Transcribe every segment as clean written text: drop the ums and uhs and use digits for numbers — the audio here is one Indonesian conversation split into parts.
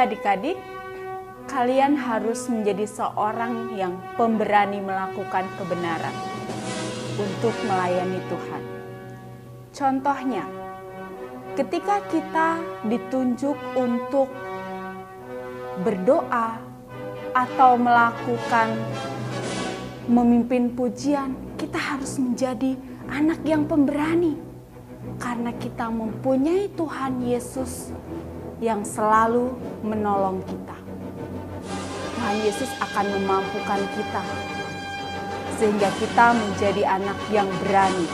adik-adik, kalian harus menjadi seorang yang pemberani melakukan kebenaran untuk melayani Tuhan. Contohnya, ketika kita ditunjuk untuk berdoa atau melakukan memimpin pujian, kita harus menjadi anak yang pemberani karena kita mempunyai Tuhan Yesus yang selalu menolong kita. Tuhan Yesus akan memampukan kita sehingga kita menjadi anak yang berani.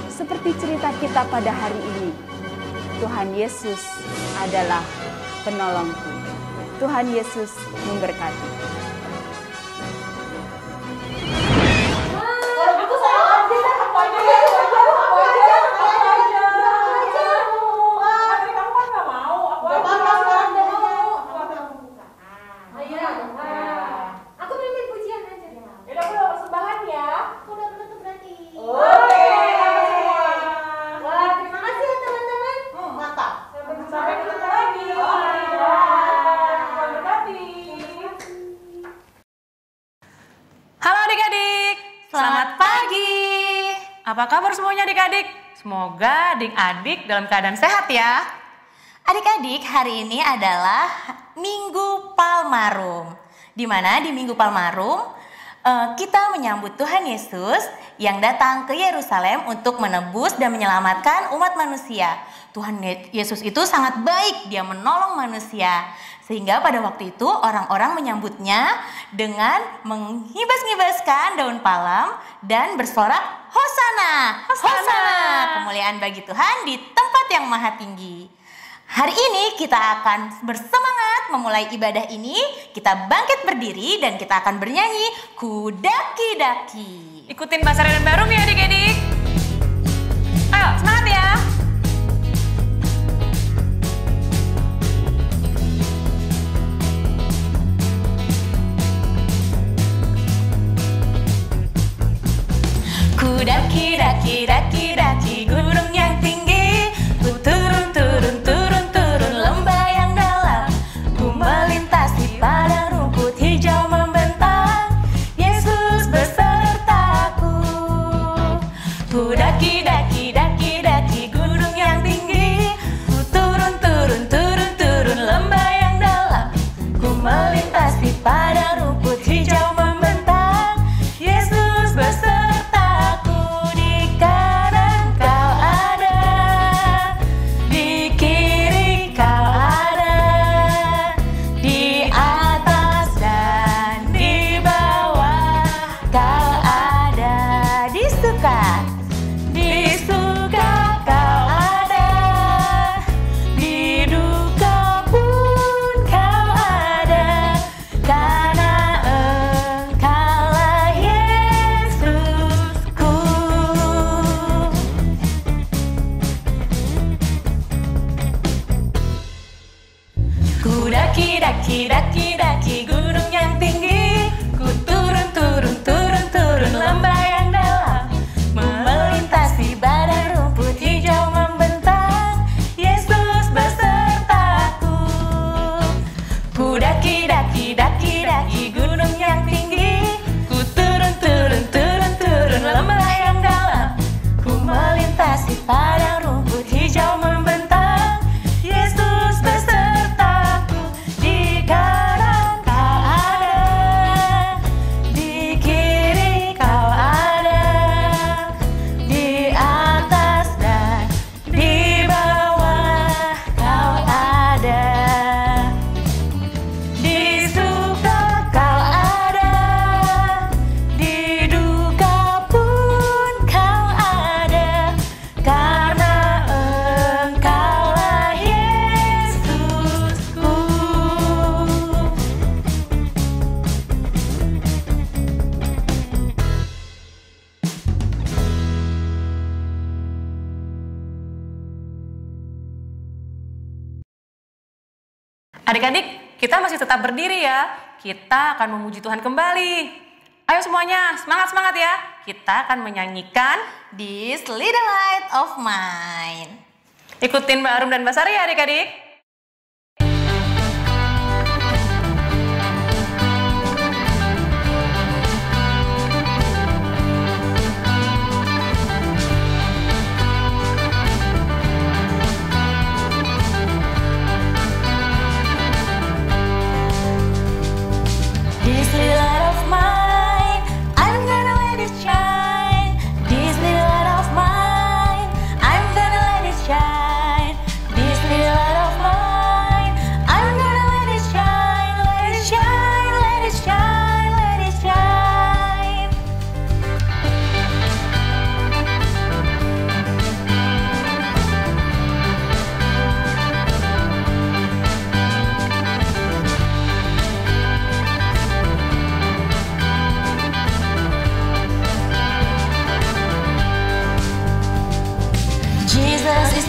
Seperti cerita kita pada hari ini, Tuhan Yesus adalah penolongku. Tuhan Yesus memberkati. Apa kabar semuanya adik-adik? Semoga adik-adik dalam keadaan sehat ya. Adik-adik, hari ini adalah Minggu Palmarum. Di mana di Minggu Palmarum kita menyambut Tuhan Yesus yang datang ke Yerusalem untuk menebus dan menyelamatkan umat manusia. Tuhan Yesus itu sangat baik, dia menolong manusia. Sehingga pada waktu itu orang-orang menyambutnya dengan menghibas-ngibaskan daun palem dan bersorak Hosana, Hosana, kemuliaan bagi Tuhan di tempat yang maha tinggi. Hari ini kita akan bersemangat memulai ibadah ini. Kita bangkit berdiri dan kita akan bernyanyi Kudaki-daki. Ikutin Basari dan Barum ya adik-adik. Ayo semangat ya. Kudaki-daki-daki-daki gunung yang tinggi, ku turun-turun lembah yang dalam, ku melintasi padang rumput hijau membentang, Yesus besertaku. Kudaki-daki-daki-daki gunung yang tinggi, ku turun-turun lembah yang dalam, ku melintasi padang rumput hijau membentang, Yesus besertaku. Kudaki-daki-daki gunung yang tinggi, ku turun-turun lembah yang dalam, melintasi badai rumput hijau membentang, Yesus besertaku. Kudaki-daki-daki-daki gunung yang tinggi, ku turun-turun lembah yang dalam, ku melintasi padang rumput hijau membentang, Yesus besertaku. Adik-adik, kita masih tetap berdiri ya. Kita akan memuji Tuhan kembali. Ayo semuanya, semangat-semangat ya. Kita akan menyanyikan This Little Light of Mine. Ikutin Mbak Arum dan Mbak Sari ya adik-adik.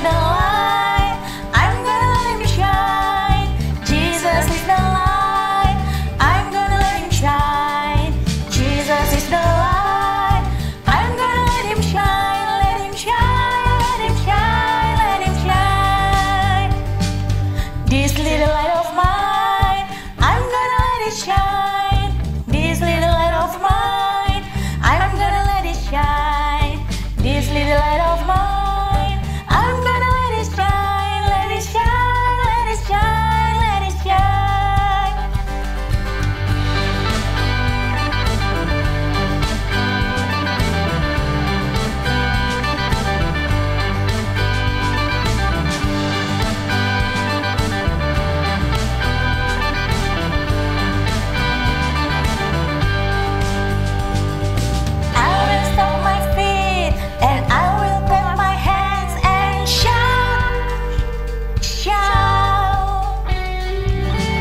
the light, I'm gonna let him shine. Jesus is the light, I'm gonna let him shine. Jesus is the light, I'm gonna let him shine. Let him shine, let him shine, let him shine. This little light of mine, I'm gonna let it shine. This little light of mine, I'm gonna let it shine. This little light of mine, I'm gonna let it shine. Let it shine, let it shine, let it shine. I will stomp my feet and I will clap my hands and shout, shout.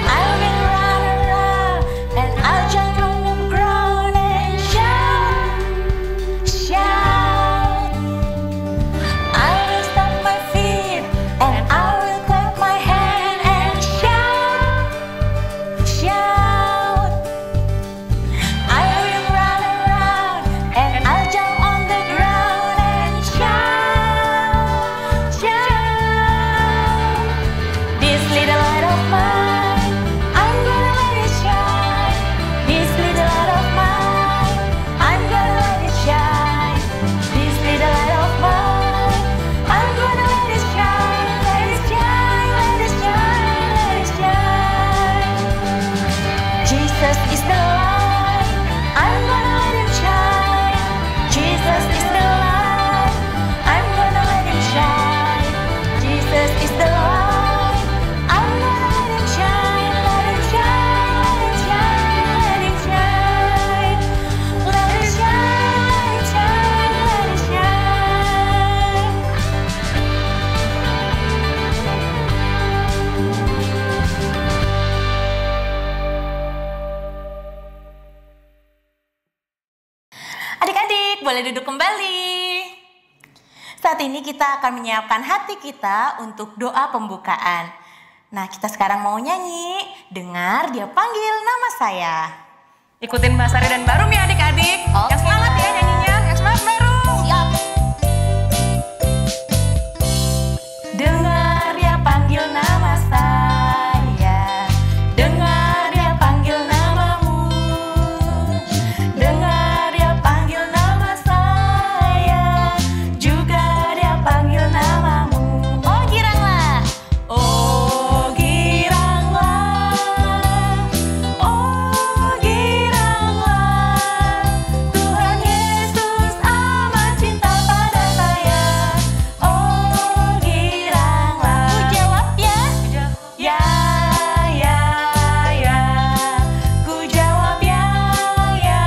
I will run around and I'll jump on the ground and shout, shout. I will stomp my feet and I will clap my hand and shout, shout. I will run around and I'll jump on the ground and shout, shout. This little light of mine, I'm gonna let it shine. This little light of mine, I'm gonna let it shine. This little light of mine, I'm gonna let it shine. Let it shine, let it shine, let it shine. Jesus is the light, I'm gonna let him shine. Jesus is the light, I'm gonna let him shine. Jesus is the light, I'm gonna let him shine. Let him shine, let him shine, let him shine. Let it shine, let it shine, let it shine. Adik-adik, boleh duduk kembali. Saat ini kita akan menyiapkan hati kita untuk doa pembukaan. Nah, kita sekarang mau nyanyi. Dengar dia panggil nama saya. Ikutin Mbak Sari dan Barum ya adik-adik. Oke. Yang semangat ya nyanyinya. Yang semangat Barum. Siap. Dengar dia panggil nama saya. Dengar dia panggil namamu. Dengar dia panggil nama saya. Juga dia panggil namamu. Oh giranglah. Oh giranglah. Oh giranglah. Tuhan Yesus amat cinta pada saya. Oh giranglah. Ku jawab ya. Ya, ya, ya. Ku jawab ya, ya,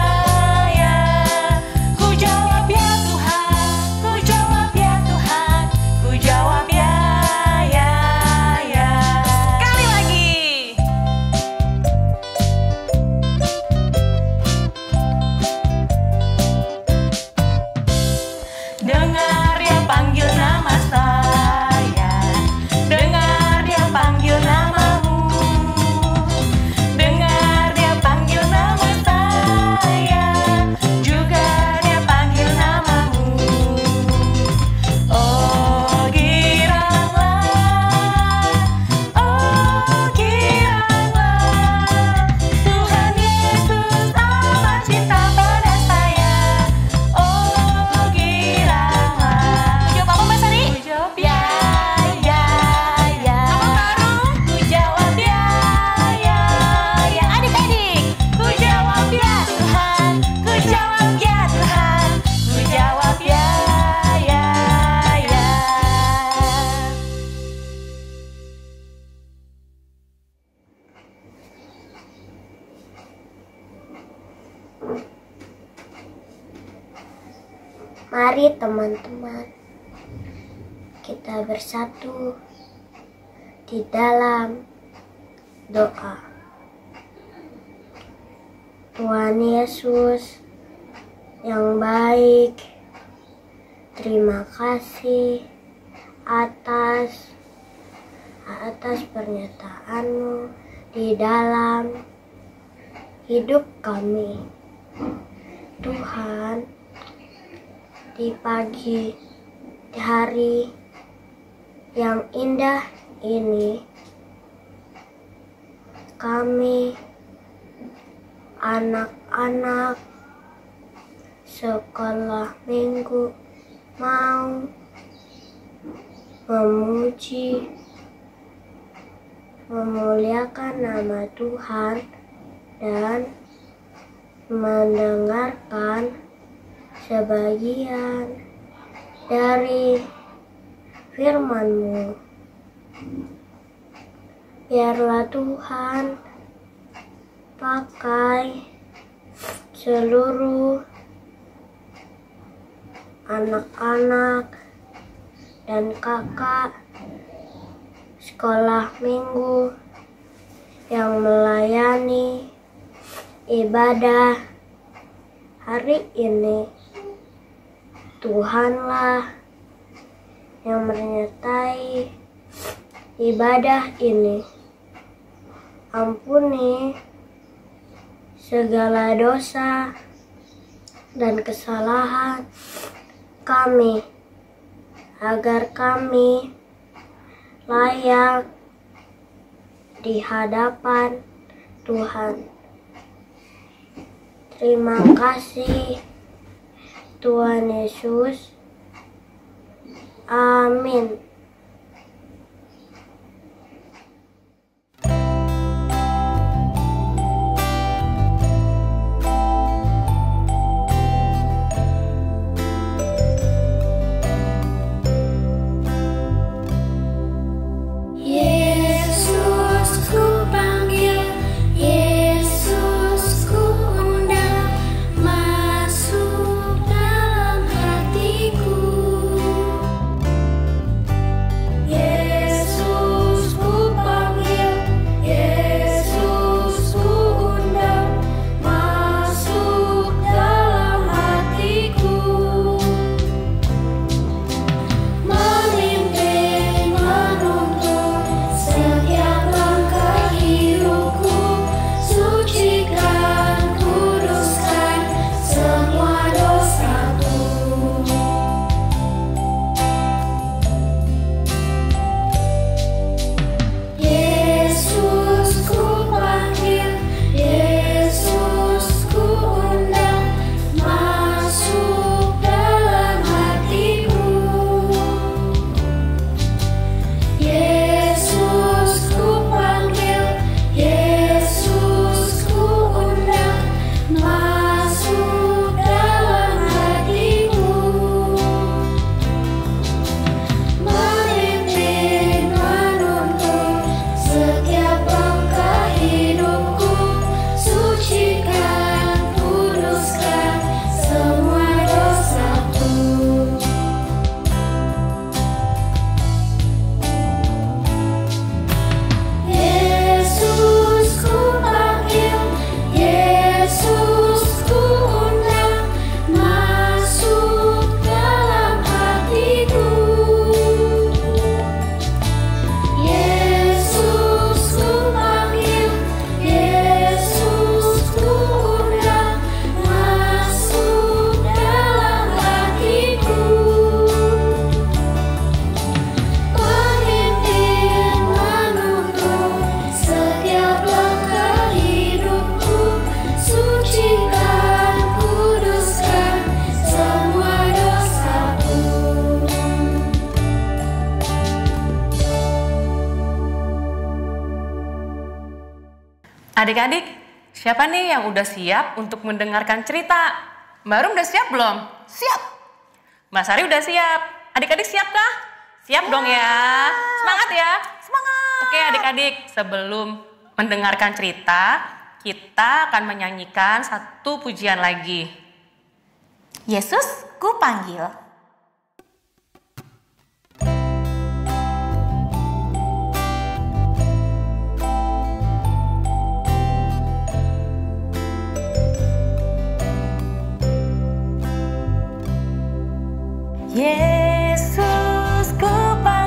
ya. Ku jawab ya Tuhan. Ku jawab ya Tuhan. Ku jawab ya, ya, ya. Sekali lagi. Dengar dia panggil nama saya. Dengar dia panggil namamu. Dengar dia panggil nama saya. Juga dia panggil namamu. Oh giranglah. Oh giranglah. Tuhan Yesus amat cinta pada saya. Oh giranglah. Jawab apa Mbak Sari? Ku jawab Ya, ya, ya. Apa Barum? Ku jawab ya, ya, ya. Adik-adik, ku jawab ya Tuhan. Ku jawab ya Tuhan. Ku jawab ya, ya, ya. Mari teman-teman, kita bersatu di dalam doa. Tuhan Yesus yang baik, terima kasih atas pernyataan-Mu di dalam hidup kami. Tuhan, di pagi hari yang indah ini, kami anak-anak sekolah minggu mau memuji, memuliakan nama Tuhan dan mendengarkan sebagian dari firman-Mu. Biarlah Tuhan pakai seluruh anak-anak dan kakak sekolah minggu yang melayani ibadah hari ini. Tuhanlah yang menyertai ibadah ini. Ampuni segala dosa dan kesalahan kami, agar kami layak di hadapan Tuhan. Terima kasih Tuhan Yesus. Amin. Adik-adik, siapa nih yang udah siap untuk mendengarkan cerita? Mbak Rum udah siap belum? Siap. Mbak Sari udah siap. Adik-adik siap kah? Siap dong ya. Semangat ya. Semangat. Oke adik-adik, sebelum mendengarkan cerita, kita akan menyanyikan satu pujian lagi. Yesus, ku panggil. Yesus, ku panggil.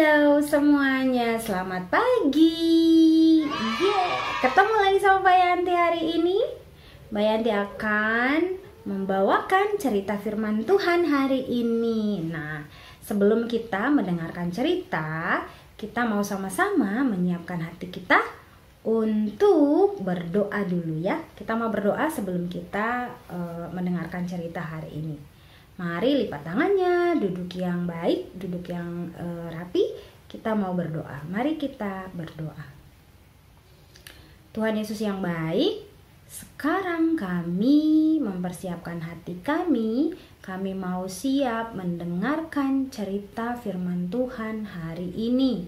Halo semuanya, selamat pagi. Ketemu lagi sama Mbak Yanti hari ini. Mbak Yanti akan membawakan cerita firman Tuhan hari ini. Nah, sebelum kita mendengarkan cerita, kita mau sama-sama menyiapkan hati kita untuk berdoa dulu ya. Kita mau berdoa sebelum kita mendengarkan cerita hari ini. Mari lipat tangannya, duduk yang baik, duduk yang rapi. Kita mau berdoa. Mari kita berdoa. Tuhan Yesus yang baik, sekarang kami mempersiapkan hati kami. Kami mau siap mendengarkan cerita firman Tuhan hari ini.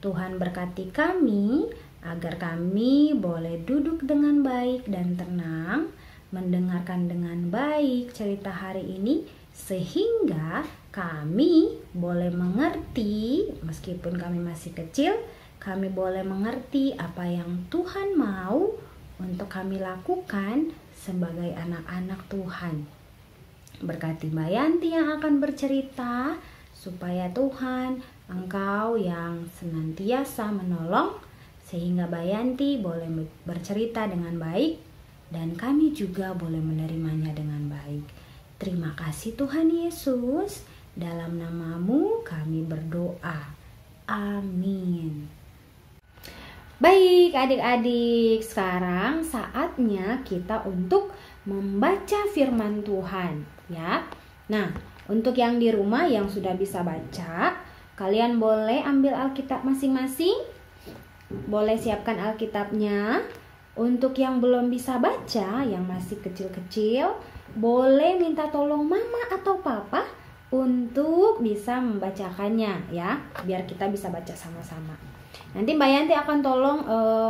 Tuhan berkati kami agar kami boleh duduk dengan baik dan tenang, mendengarkan dengan baik cerita hari ini, sehingga kami boleh mengerti, meskipun kami masih kecil, kami boleh mengerti apa yang Tuhan mau untuk kami lakukan sebagai anak-anak Tuhan. Berkati Mbak Yanti yang akan bercerita, supaya Tuhan, Engkau yang senantiasa menolong, sehingga Mbak Yanti boleh bercerita dengan baik, dan kami juga boleh menerimanya dengan baik. Terima kasih Tuhan Yesus, dalam nama-Mu kami berdoa. Amin. Baik adik-adik, sekarang saatnya kita untuk membaca firman Tuhan ya. Nah, untuk yang di rumah yang sudah bisa baca, kalian boleh ambil Alkitab masing-masing. Boleh siapkan Alkitabnya. Untuk yang belum bisa baca, yang masih kecil-kecil, boleh minta tolong mama atau papa untuk bisa membacakannya ya, biar kita bisa baca sama-sama. Nanti Mbak Yanti akan tolong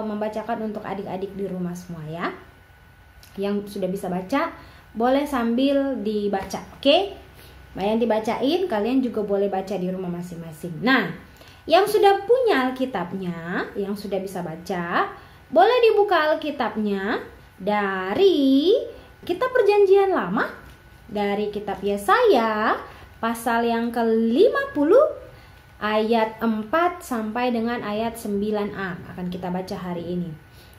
membacakan untuk adik-adik di rumah semua ya. Yang sudah bisa baca boleh sambil dibaca, oke? Mbak Yanti bacain, kalian juga boleh baca di rumah masing-masing. Nah, yang sudah punya Alkitabnya, yang sudah bisa baca, boleh dibuka Alkitabnya dari Kitab Perjanjian Lama, dari Kitab Yesaya pasal yang ke-50 ayat 4 sampai dengan ayat 9a akan kita baca hari ini.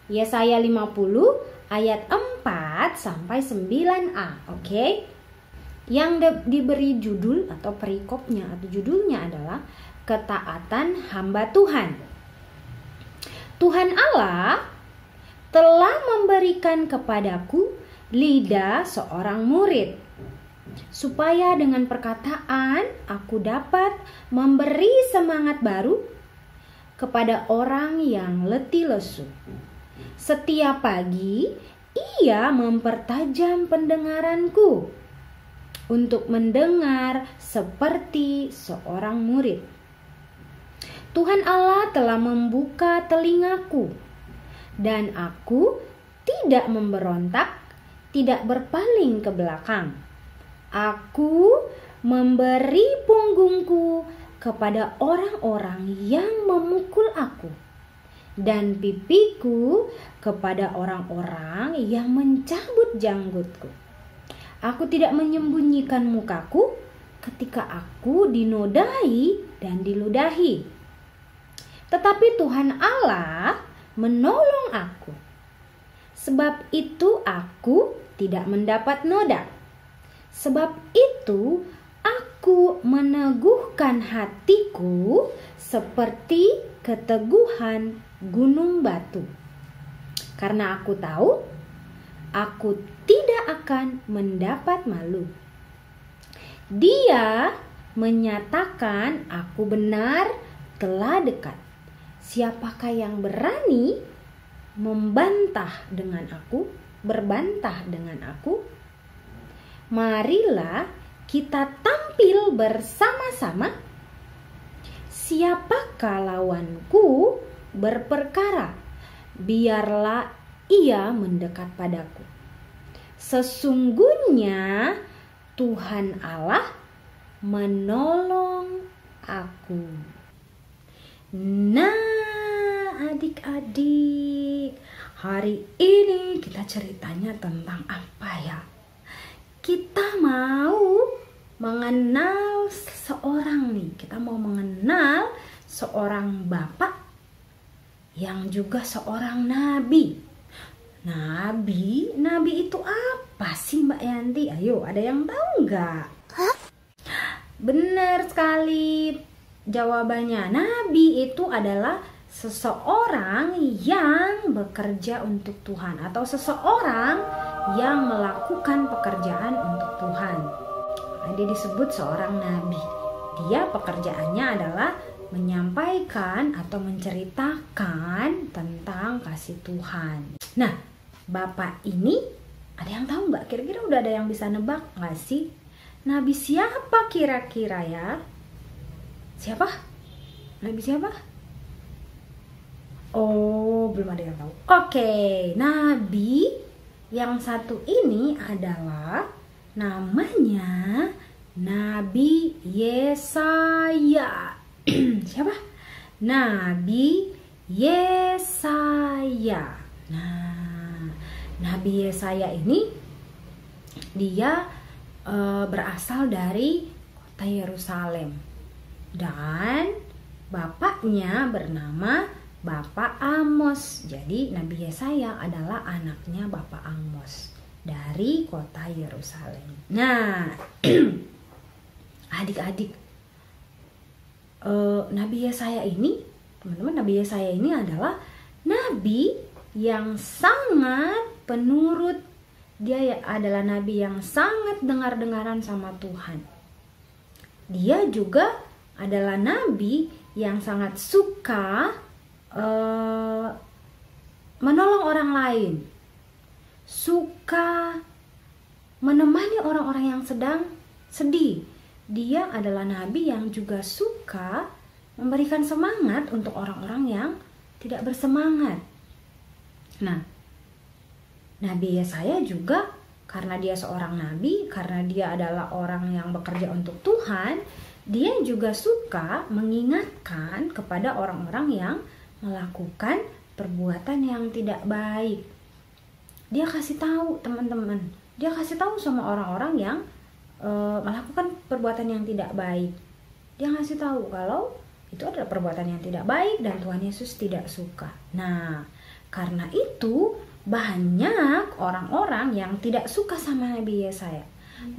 Yesaya 50 ayat 4 sampai 9a, oke? Yang diberi judul atau perikopnya atau judulnya adalah Ketaatan Hamba Tuhan. Tuhan Allah telah memberikan kepadaku lidah seorang murid, supaya dengan perkataan aku dapat memberi semangat baru kepada orang yang letih lesu. Setiap pagi ia mempertajam pendengaranku untuk mendengar seperti seorang murid. Tuhan Allah telah membuka telingaku, dan aku tidak memberontak, tidak berpaling ke belakang. Aku memberi punggungku kepada orang-orang yang memukul aku, dan pipiku kepada orang-orang yang mencabut janggutku. Aku tidak menyembunyikan mukaku ketika aku dinodai dan diludahi. Tetapi Tuhan Allah menolong aku. Sebab itu aku tidak mendapat noda. Sebab itu aku meneguhkan hatiku seperti keteguhan gunung batu. Karena aku tahu aku tidak akan mendapat malu. Dia menyatakan aku benar telah dekat. Siapakah yang berani membantah dengan aku, berbantah dengan aku? Marilah kita tampil bersama-sama. Siapakah lawanku berperkara? Biarlah ia mendekat padaku. Sesungguhnya Tuhan Allah menolong aku. Nah, adik-adik, hari ini kita ceritanya tentang apa ya? Kita mau mengenal seseorang nih. Kita mau mengenal seorang bapak yang juga seorang nabi. Nabi itu apa sih Mbak Yanti? Ayo, ada yang tahu nggak? Benar sekali jawabannya. Nabi itu adalah seseorang yang bekerja untuk Tuhan atau seseorang yang melakukan pekerjaan untuk Tuhan. Nah, dia disebut seorang nabi. Dia pekerjaannya adalah menyampaikan atau menceritakan tentang kasih Tuhan. Nah, Bapak ini ada yang tahu nggak? Kira-kira udah ada yang bisa nebak nggak sih? Nabi siapa kira-kira ya? Siapa? Nabi siapa? Oh, belum ada yang tahu. Oke, nabi yang satu ini adalah namanya Nabi Yesaya. Siapa? Nabi Yesaya. Nah, Nabi Yesaya ini dia berasal dari kota Yerusalem dan bapaknya bernama Bapak Amos. Jadi Nabi Yesaya adalah anaknya Bapak Amos dari kota Yerusalem. Nah, adik-adik, Nabi Yesaya ini, teman-teman, Nabi Yesaya ini adalah nabi yang sangat penurut. Dia adalah nabi yang sangat dengar-dengaran sama Tuhan. Dia juga adalah nabi yang sangat suka menolong orang lain, suka menemani orang-orang yang sedang sedih. Dia adalah nabi yang juga suka memberikan semangat untuk orang-orang yang tidak bersemangat. Nah, Nabi Yesaya juga karena dia seorang nabi, karena dia adalah orang yang bekerja untuk Tuhan, dia juga suka mengingatkan kepada orang-orang yang melakukan perbuatan yang tidak baik. Dia kasih tahu teman-teman, dia kasih tahu sama orang-orang yang melakukan perbuatan yang tidak baik. Dia ngasih tahu kalau itu adalah perbuatan yang tidak baik dan Tuhan Yesus tidak suka. Nah, karena itu banyak orang-orang yang tidak suka sama Nabi Yesaya.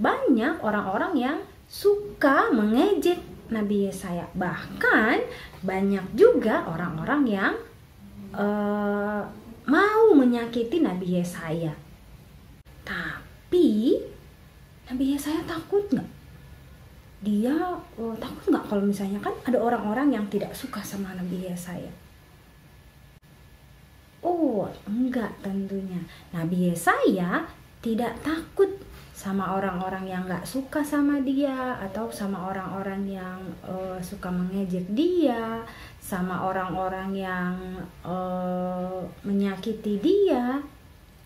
Banyak orang-orang yang suka mengejek Nabi Yesaya. Bahkan banyak juga orang-orang yang mau menyakiti Nabi Yesaya. Tapi Nabi Yesaya takut nggak? Dia takut nggak kalau misalnya kan ada orang-orang yang tidak suka sama Nabi Yesaya? Oh, enggak tentunya. Nabi Yesaya tidak takut sama orang-orang yang nggak suka sama dia, atau sama orang-orang yang suka mengejek dia, sama orang-orang yang menyakiti dia.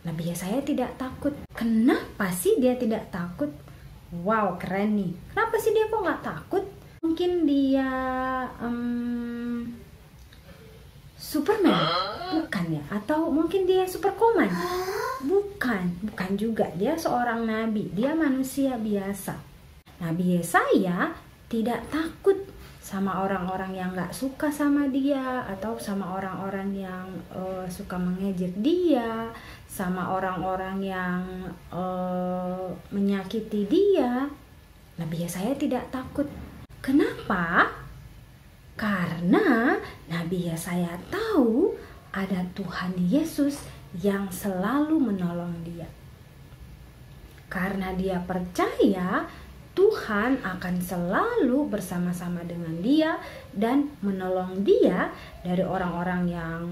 Nabi Yesaya tidak takut. Kenapa sih dia tidak takut? Wow, keren nih. Kenapa sih dia kok nggak takut? Mungkin dia Superman? Bukan ya? Atau mungkin dia Superwoman? Bukan juga. Dia seorang nabi. Dia manusia biasa. Nabi Yesaya tidak takut sama orang-orang yang gak suka sama dia, atau sama orang-orang yang suka mengejek dia, sama orang-orang yang menyakiti dia. Nabi Yesaya tidak takut. Kenapa? Karena Nabi Yesaya tahu ada Tuhan Yesus yang selalu menolong dia. Karena dia percaya Tuhan akan selalu bersama-sama dengan dia dan menolong dia dari orang-orang yang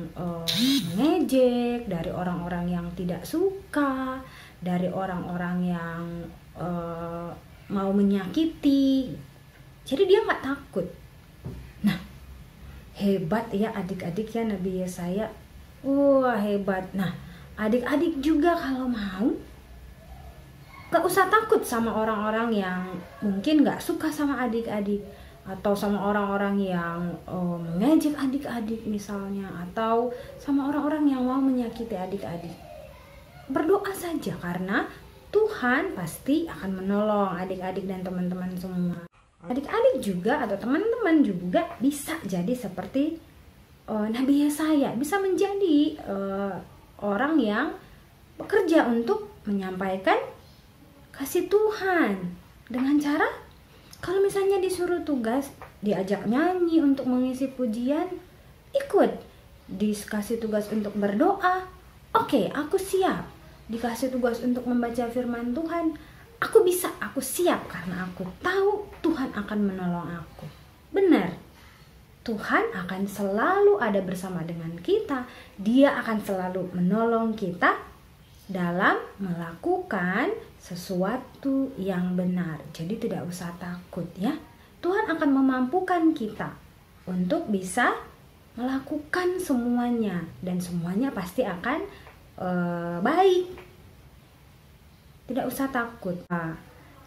mengejek, dari orang-orang yang tidak suka, dari orang-orang yang mau menyakiti. Jadi dia nggak takut. Nah, hebat ya adik-adik ya Nabi Yesaya. Wah, hebat. Nah, adik-adik juga kalau mau gak usah takut sama orang-orang yang mungkin gak suka sama adik-adik, atau sama orang-orang yang mengejek adik-adik misalnya, atau sama orang-orang yang mau menyakiti adik-adik. Berdoa saja, karena Tuhan pasti akan menolong adik-adik dan teman-teman semua. Adik-adik juga atau teman-teman juga bisa jadi seperti Nabi Yesaya, bisa menjadi orang yang bekerja untuk menyampaikan kasih Tuhan dengan cara, kalau misalnya disuruh tugas, diajak nyanyi untuk mengisi pujian, ikut. Dikasih tugas untuk berdoa, oke, aku siap. Dikasih tugas untuk membaca firman Tuhan, aku bisa, aku siap, karena aku tahu Tuhan akan menolong aku. Benar, Tuhan akan selalu ada bersama dengan kita. Dia akan selalu menolong kita dalam melakukan sesuatu yang benar. Jadi tidak usah takut ya. Tuhan akan memampukan kita untuk bisa melakukan semuanya, dan semuanya pasti akan baik. Tidak usah takut.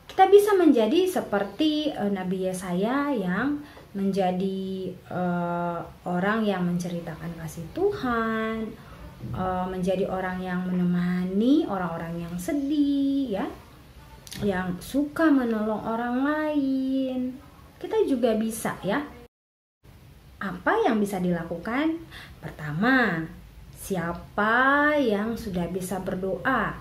Kita bisa menjadi seperti Nabi Yesaya yang menjadi orang yang menceritakan kasih Tuhan, menjadi orang yang menemani orang-orang yang sedih ya, yang suka menolong orang lain. Kita juga bisa ya. Apa yang bisa dilakukan? Pertama, siapa yang sudah bisa berdoa?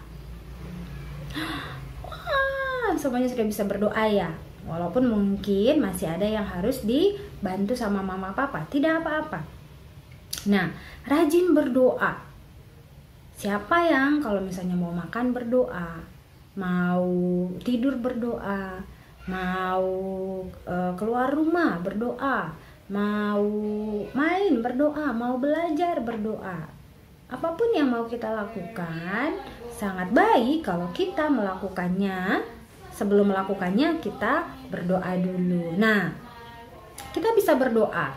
Wah, semuanya sudah bisa berdoa ya. Walaupun mungkin masih ada yang harus dibantu sama mama papa, tidak apa-apa. Nah, rajin berdoa. Siapa yang kalau misalnya mau makan berdoa, mau tidur berdoa, mau keluar rumah berdoa, mau main berdoa, mau belajar berdoa. Apapun yang mau kita lakukan, sangat baik kalau kita melakukannya. Sebelum melakukannya kita berdoa dulu. Nah, kita bisa berdoa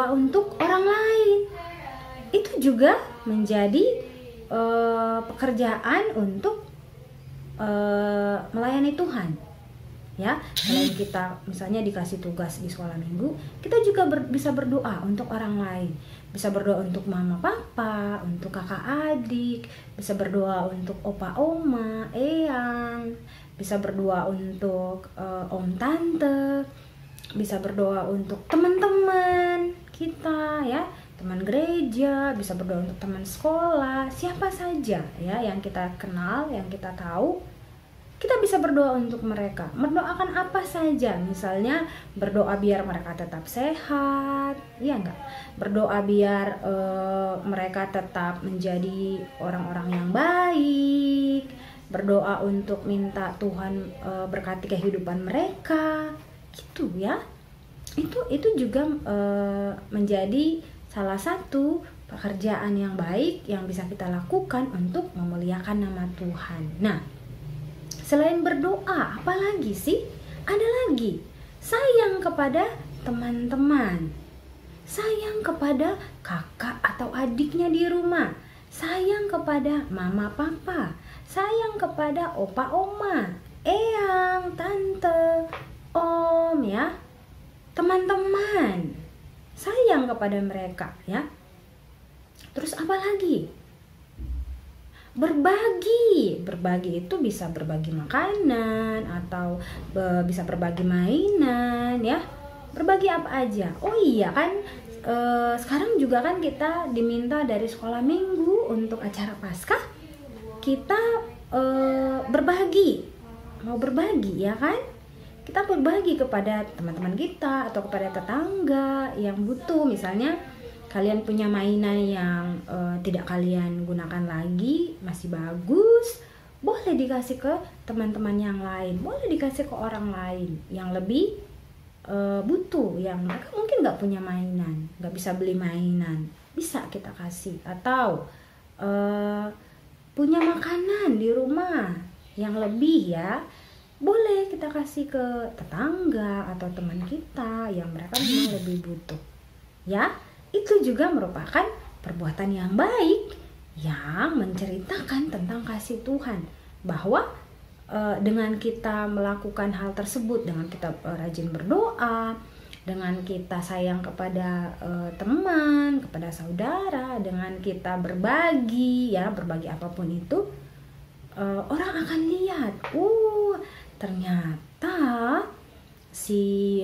untuk orang lain. Itu juga menjadi pekerjaan untuk melayani Tuhan. Ya, selain kita misalnya dikasih tugas di sekolah minggu, kita juga bisa berdoa untuk orang lain. Bisa berdoa untuk mama papa, untuk kakak adik, bisa berdoa untuk opa oma, eyang, bisa berdoa untuk om tante, bisa berdoa untuk teman-teman kita ya, teman gereja, bisa berdoa untuk teman sekolah, siapa saja ya yang kita kenal, yang kita tahu. Kita bisa berdoa untuk mereka. Mendoakan apa saja, misalnya berdoa biar mereka tetap sehat, ya enggak? Berdoa biar mereka tetap menjadi orang-orang yang baik. Berdoa untuk minta Tuhan berkati kehidupan mereka, gitu ya. Itu juga menjadi salah satu pekerjaan yang baik yang bisa kita lakukan untuk memuliakan nama Tuhan. Nah, selain berdoa, apa lagi sih? Ada lagi, sayang kepada teman-teman, sayang kepada kakak atau adiknya di rumah, sayang kepada mama papa, sayang kepada opa oma, eyang, tante, om ya, teman-teman, sayang kepada mereka ya. Terus apa lagi? Berbagi itu bisa berbagi makanan atau bisa berbagi mainan ya. Berbagi apa aja. Oh iya kan, sekarang juga kan kita diminta dari sekolah minggu untuk acara Paskah, kita berbagi, mau berbagi ya kan. Kita berbagi kepada teman-teman kita atau kepada tetangga yang butuh. Misalnya kalian punya mainan yang tidak kalian gunakan lagi, masih bagus, boleh dikasih ke teman-teman yang lain, boleh dikasih ke orang lain yang lebih butuh, yang mereka mungkin nggak punya mainan, nggak bisa beli mainan, bisa kita kasih. Atau punya makanan di rumah yang lebih ya, boleh kita kasih ke tetangga atau teman kita yang mereka memang lebih butuh ya. Itu juga merupakan perbuatan yang baik yang menceritakan tentang kasih Tuhan, bahwa dengan kita melakukan hal tersebut, dengan kita rajin berdoa, dengan kita sayang kepada teman, kepada saudara, dengan kita berbagi ya, berbagi apapun itu, orang akan lihat, ternyata si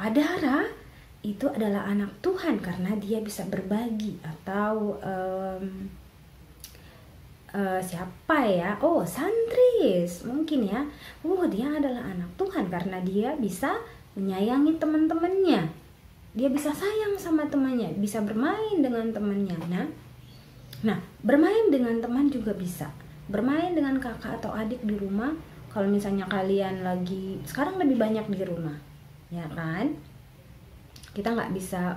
Adara itu adalah anak Tuhan karena dia bisa berbagi. Atau siapa ya? Oh, Santris mungkin ya. Oh, dia adalah anak Tuhan karena dia bisa menyayangi teman-temannya. Dia bisa sayang sama temannya, bisa bermain dengan temannya. Nah, bermain dengan teman juga bisa. Bermain dengan kakak atau adik di rumah. Kalau misalnya kalian lagi, sekarang lebih banyak di rumah, ya kan? Kita nggak bisa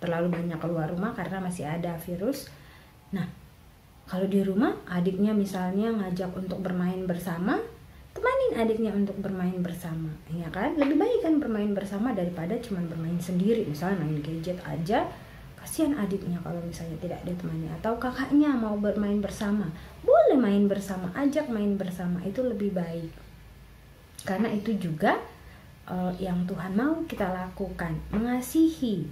terlalu banyak keluar rumah karena masih ada virus. Nah, kalau di rumah adiknya misalnya ngajak untuk bermain bersama, temanin adiknya untuk bermain bersama, ya kan? Lebih baik kan bermain bersama daripada cuma bermain sendiri. Misalnya main gadget aja, kasihan adiknya kalau misalnya tidak ditemani. Atau kakaknya mau bermain bersama, boleh main bersama, ajak main bersama, itu lebih baik. Karena itu juga yang Tuhan mau kita lakukan, mengasihi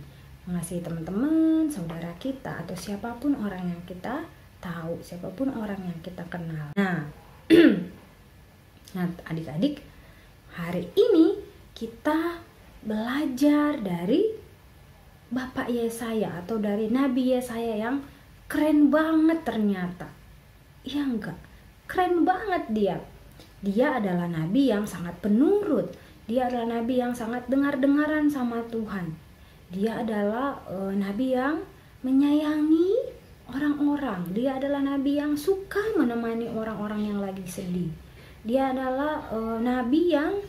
teman-teman, saudara kita, atau siapapun orang yang kita tahu, siapapun orang yang kita kenal. Nah, adik-adik, hari ini kita belajar dari Bapak Yesaya atau dari Nabi Yesaya yang keren banget ternyata. Iya enggak? Keren banget dia. Dia adalah nabi yang sangat penurut. Dia adalah nabi yang sangat dengar-dengaran sama Tuhan. Dia adalah nabi yang menyayangi orang-orang. Dia adalah nabi yang suka menemani orang-orang yang lagi sedih. Dia adalah nabi yang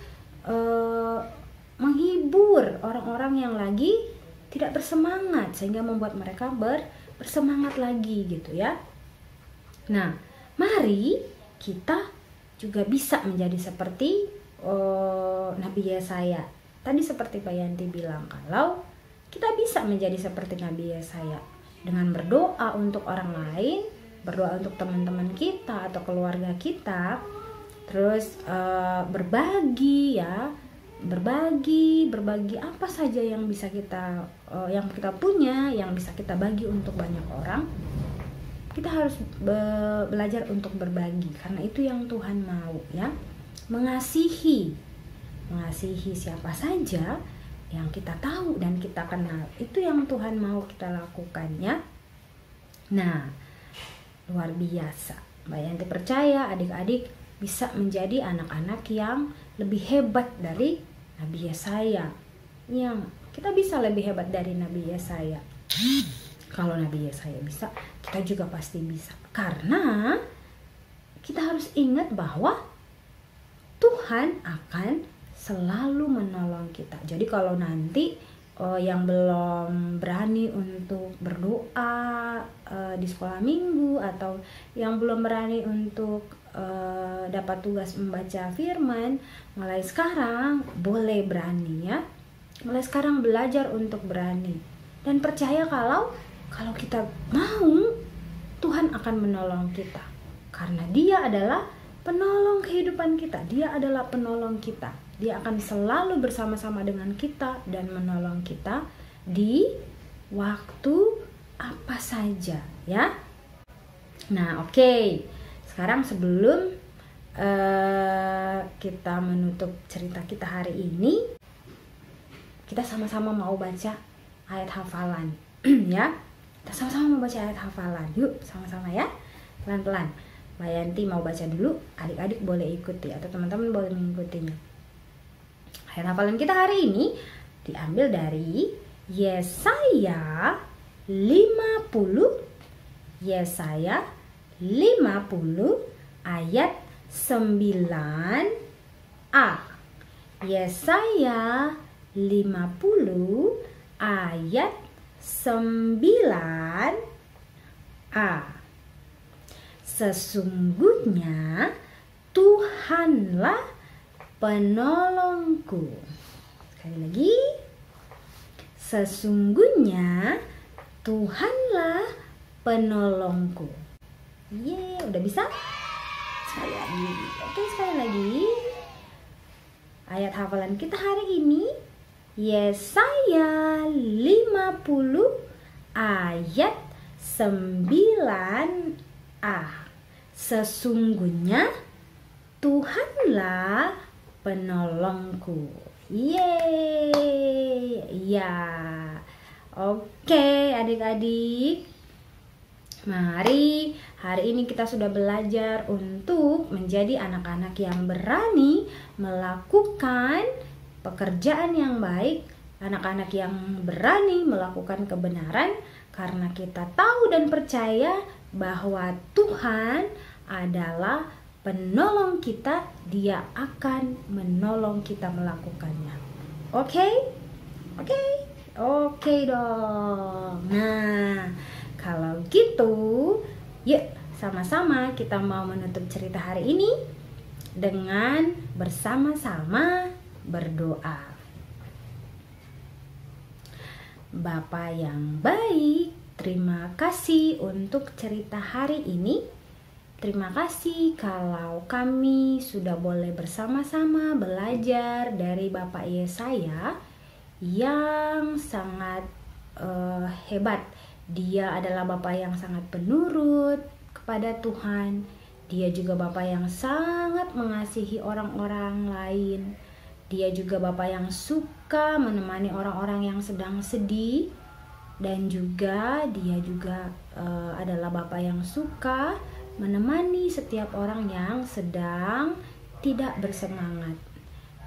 menghibur orang-orang yang lagi tidak bersemangat sehingga membuat mereka bersemangat lagi gitu ya. Nah, mari kita juga bisa menjadi seperti Nabi Yesaya. Tadi seperti Pak Yanti bilang, kalau kita bisa menjadi seperti Nabi Yesaya dengan berdoa untuk orang lain, berdoa untuk teman-teman kita atau keluarga kita, terus berbagi ya, berbagi apa saja yang bisa kita yang kita punya, yang bisa kita bagi untuk banyak orang. Kita harus belajar untuk berbagi karena itu yang Tuhan mau ya. Mengasihi siapa saja yang kita tahu dan kita kenal, itu yang Tuhan mau kita lakukan ya. Nah, luar biasa. Mbak Yanti percaya adik-adik bisa menjadi anak-anak yang lebih hebat dari Nabi Yesaya. Yang kita bisa lebih hebat dari Nabi Yesaya. Kalau Nabi Yesaya bisa, kita juga pasti bisa. Karena kita harus ingat bahwa Tuhan akan selalu menolong kita. Jadi kalau nanti yang belum berani untuk berdoa di sekolah minggu, atau yang belum berani untuk dapat tugas membaca firman, mulai sekarang boleh berani ya. Mulai sekarang belajar untuk berani dan percaya kalau kita mau, Tuhan akan menolong kita karena Dia adalah penolong kehidupan kita. Dia adalah penolong kita. Dia akan selalu bersama-sama dengan kita dan menolong kita di waktu apa saja ya. Nah, oke. Sekarang sebelum kita menutup cerita kita hari ini, kita sama-sama mau baca ayat hafalan ya. Kita sama-sama mau baca ayat hafalan. Yuk, sama-sama ya. Pelan-pelan. Mbak Yanti mau baca dulu, adik-adik boleh ikuti atau teman-teman boleh mengikutinya. Ayat hafalan kita hari ini diambil dari Yesaya 50. Yesaya 50 ayat 9a. Yesaya 50 ayat 9a. Sesungguhnya Tuhanlah penolongku. Sekali lagi. Sesungguhnya Tuhanlah penolongku. Udah bisa? Sekali lagi. Oke, sekali lagi. Ayat hafalan kita hari ini Yesaya 50 ayat 9a. Sesungguhnya Tuhanlah penolongku. Yeay, ya. Oke, adik-adik. Mari, hari ini kita sudah belajar untuk menjadi anak-anak yang berani melakukan pekerjaan yang baik, anak-anak yang berani melakukan kebenaran, karena kita tahu dan percaya bahwa Tuhan adalah penolong kita. Dia akan menolong kita melakukannya. Oke? Oke dong. Nah, kalau gitu, yuk sama-sama kita mau menutup cerita hari ini dengan bersama-sama berdoa. Bapa yang baik, terima kasih untuk cerita hari ini. Terima kasih kalau kami sudah boleh bersama-sama belajar dari Bapak Yesaya yang sangat hebat. Dia adalah Bapak yang sangat penurut kepada Tuhan. Dia juga Bapak yang sangat mengasihi orang-orang lain. Dia juga Bapak yang suka menemani orang-orang yang sedang sedih. Dan juga dia juga adalah Bapak yang suka menemani setiap orang yang sedang tidak bersemangat.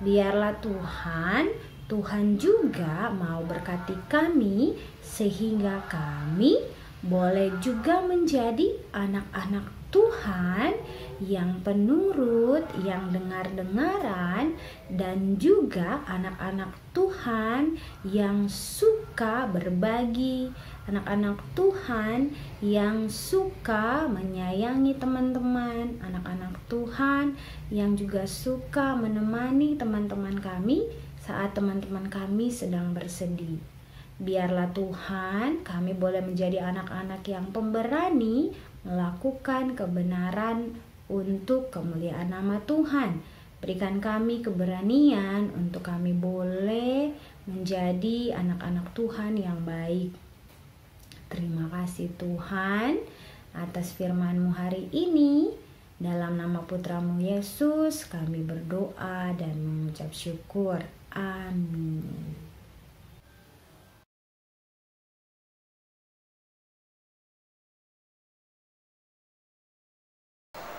Biarlah Tuhan juga mau berkati kami sehingga kami boleh juga menjadi anak-anak Tuhan yang penurut, yang dengar-dengaran, dan juga anak-anak Tuhan yang suka berbagi, anak-anak Tuhan yang suka menyayangi teman-teman, anak-anak Tuhan yang juga suka menemani teman-teman kami saat teman-teman kami sedang bersedih. Biarlah Tuhan, kami boleh menjadi anak-anak yang pemberani melakukan kebenaran untuk kemuliaan nama Tuhan. Berikan kami keberanian untuk kami boleh menjadi anak-anak Tuhan yang baik. Terima kasih Tuhan atas firman-Mu hari ini. Dalam nama Putra-Mu Yesus kami berdoa dan mengucap syukur. Amin.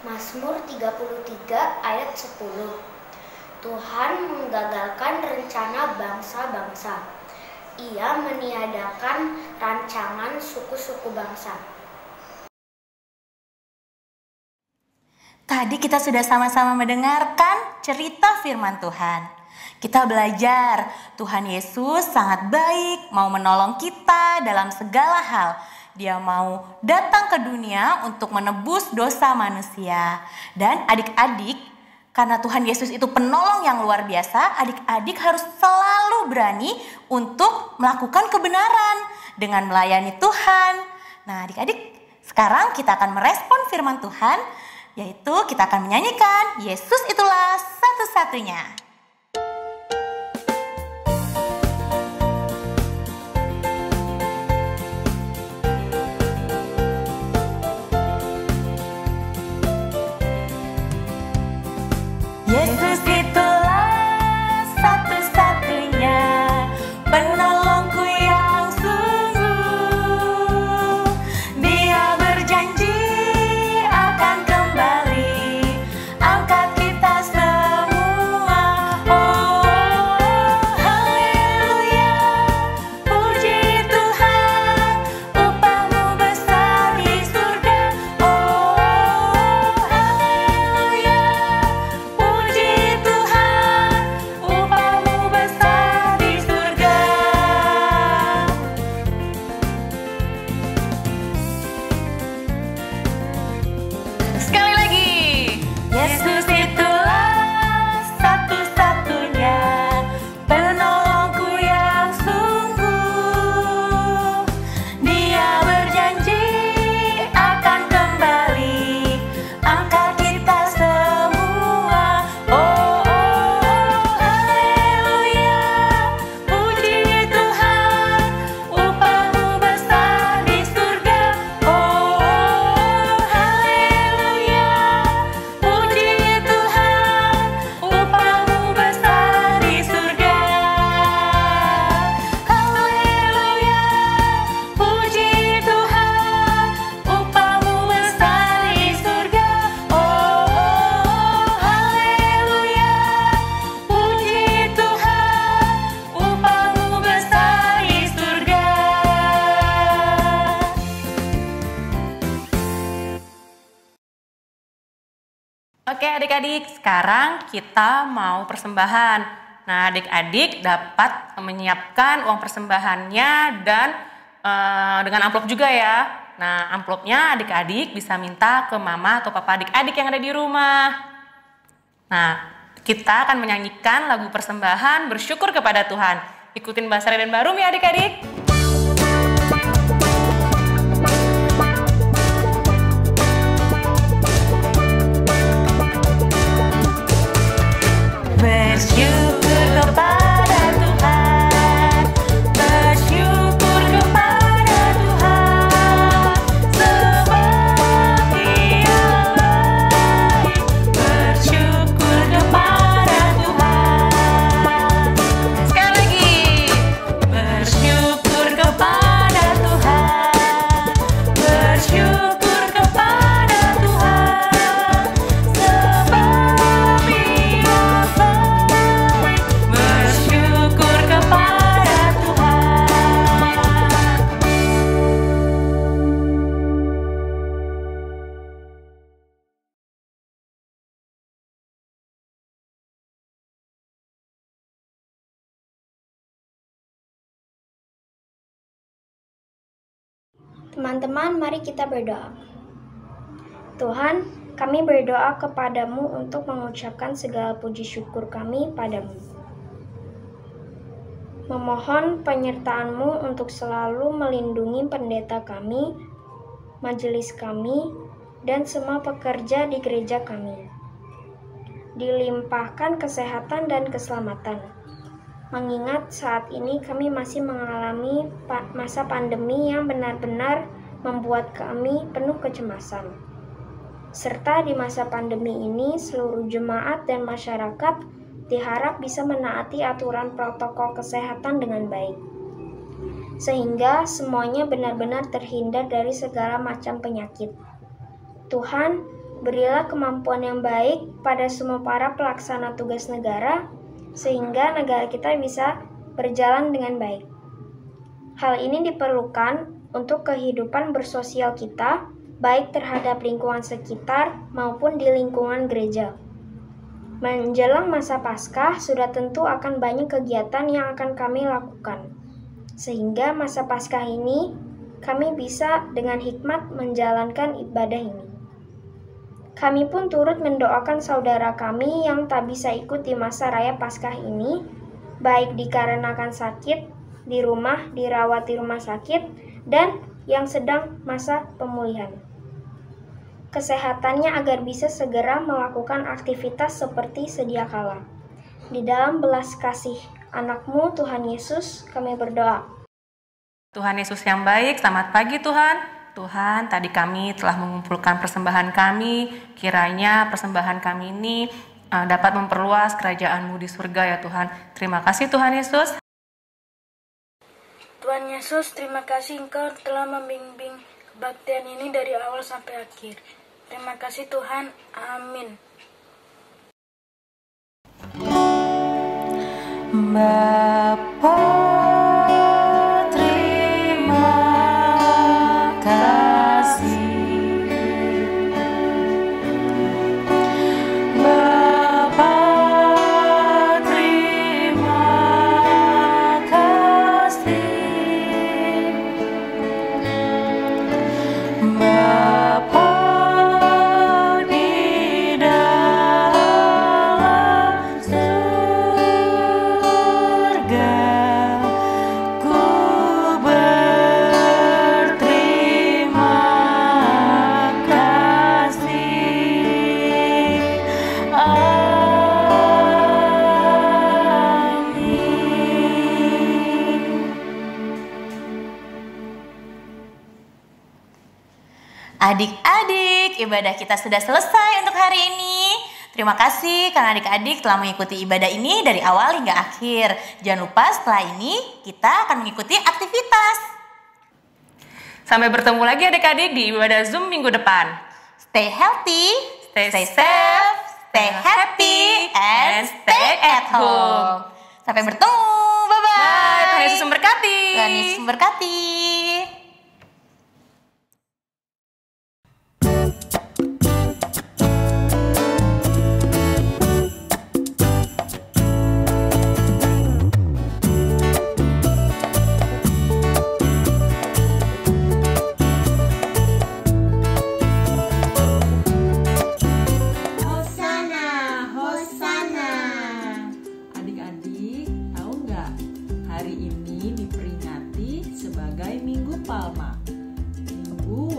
Mazmur 33 ayat 10. Tuhan menggagalkan rencana bangsa-bangsa. Ia meniadakan rancangan suku-suku bangsa. Tadi kita sudah sama-sama mendengarkan cerita firman Tuhan. Kita belajar Tuhan Yesus sangat baik, mau menolong kita dalam segala hal. Dia mau datang ke dunia untuk menebus dosa manusia. Dan adik-adik, karena Tuhan Yesus itu penolong yang luar biasa, adik-adik harus selalu berani untuk melakukan kebenaran dengan melayani Tuhan. Nah adik-adik, sekarang kita akan merespon firman Tuhan, yaitu kita akan menyanyikan Yesus itulah satu-satunya. Yesus itulah satu-satunya penolongku yang sungguh. Dia berjanji akan kembali angkat kita semua. Oh, haleluya, puji Tuhan, upahmu besar di surga. Oh, haleluya, puji Tuhan. adik-adik, sekarang kita mau persembahan. Nah, adik-adik dapat menyiapkan uang persembahannya dan dengan amplop juga ya. Nah, amplopnya adik-adik bisa minta ke mama atau papa adik-adik yang ada di rumah. Nah, kita akan menyanyikan lagu persembahan bersyukur kepada Tuhan. Ikutin Basari dan Barum ya adik-adik. Bersyukur kepada Tuhan, bersyukur kepada Tuhan, sebab Dia baik. Bersyukur kepada Tuhan. Sekali lagi. Bersyukur kepada Tuhan, bersyukur kepada Tuhan, sebab Dia baik. Bersyukur kepada Tuhan. Teman-teman, mari kita berdoa. Tuhan, kami berdoa kepadamu untuk mengucapkan segala puji syukur kami padamu. Memohon penyertaan-Mu untuk selalu melindungi pendeta kami, majelis kami, dan semua pekerja di gereja kami. Dilimpahkan kesehatan dan keselamatan. Mengingat saat ini kami masih mengalami masa pandemi yang benar-benar membuat kami penuh kecemasan. Serta di masa pandemi ini seluruh jemaat dan masyarakat diharap bisa menaati aturan protokol kesehatan dengan baik. Sehingga semuanya benar-benar terhindar dari segala macam penyakit. Tuhan, berilah kemampuan yang baik pada semua para pelaksana tugas negara, sehingga negara kita bisa berjalan dengan baik. Hal ini diperlukan untuk kehidupan bersosial kita, baik terhadap lingkungan sekitar maupun di lingkungan gereja. Menjelang masa Paskah, sudah tentu akan banyak kegiatan yang akan kami lakukan. Sehingga masa Paskah ini, kami bisa dengan hikmat menjalankan ibadah ini. Kami pun turut mendoakan saudara kami yang tak bisa ikut di masa raya Paskah ini, baik dikarenakan sakit, di rumah, dirawat di rumah sakit, dan yang sedang masa pemulihan. Kesehatannya agar bisa segera melakukan aktivitas seperti sedia kala. Di dalam belas kasih Anak-Mu, Tuhan Yesus, kami berdoa. Tuhan Yesus yang baik, selamat pagi Tuhan. Tuhan, tadi kami telah mengumpulkan persembahan kami, kiranya persembahan kami ini dapat memperluas kerajaan-Mu di surga ya Tuhan. Terima kasih Tuhan Yesus. Tuhan Yesus, terima kasih Engkau telah membimbing kebaktian ini dari awal sampai akhir. Terima kasih Tuhan, amin. Bapa, terima kasih. Bapa, terima kasih. Bapa di dalam surga, ku berterima kasih. Amin. Adik-adik, ibadah kita sudah selesai untuk hari ini. Terima kasih karena adik-adik telah mengikuti ibadah ini dari awal hingga akhir. Jangan lupa setelah ini kita akan mengikuti aktivitas. Sampai bertemu lagi adik-adik di ibadah Zoom minggu depan. Stay healthy, Stay safe, stay happy, and stay at home. Sampai bertemu, bye-bye. Bye, Tuhan Yesus memberkati. Tuhan Yesus memberkati.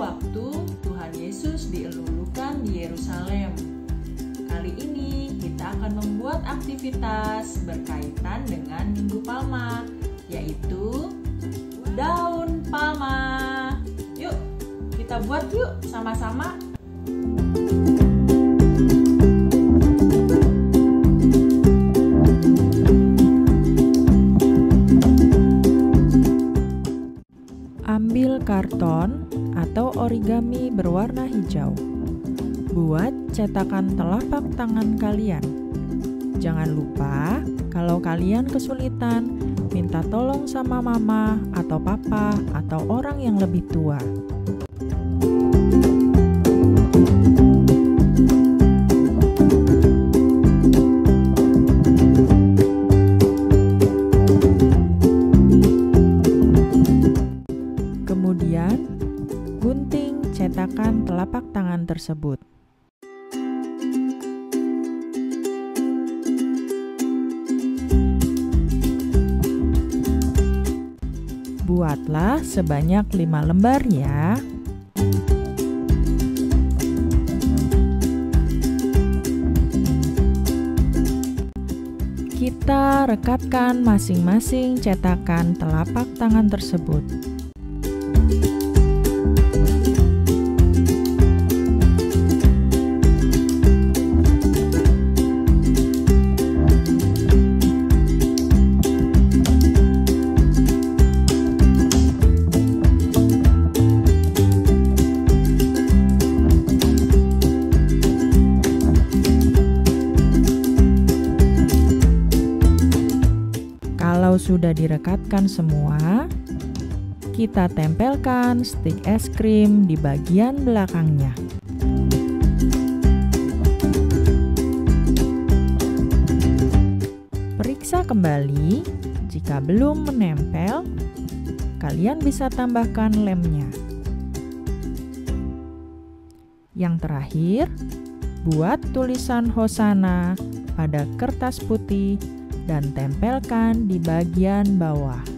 waktu Tuhan Yesus dielulukan di Yerusalem. Kali ini kita akan membuat aktivitas berkaitan dengan Minggu Palma, yaitu daun palma. Yuk, kita buat yuk sama-sama. Ambil karton atau origami berwarna hijau. Buat cetakan telapak tangan kalian. Jangan lupa, kalau kalian kesulitan, minta tolong sama mama atau papa atau orang yang lebih tua. Kemudian, gunting cetakan telapak tangan tersebut. Buatlah sebanyak 5 lembar ya. Kita rekatkan masing-masing cetakan telapak tangan tersebut. Kalau sudah direkatkan semua, kita tempelkan stik es krim di bagian belakangnya. Periksa kembali, jika belum menempel, kalian bisa tambahkan lemnya. Yang terakhir, buat tulisan Hosana pada kertas putih dan tempelkan di bagian bawah.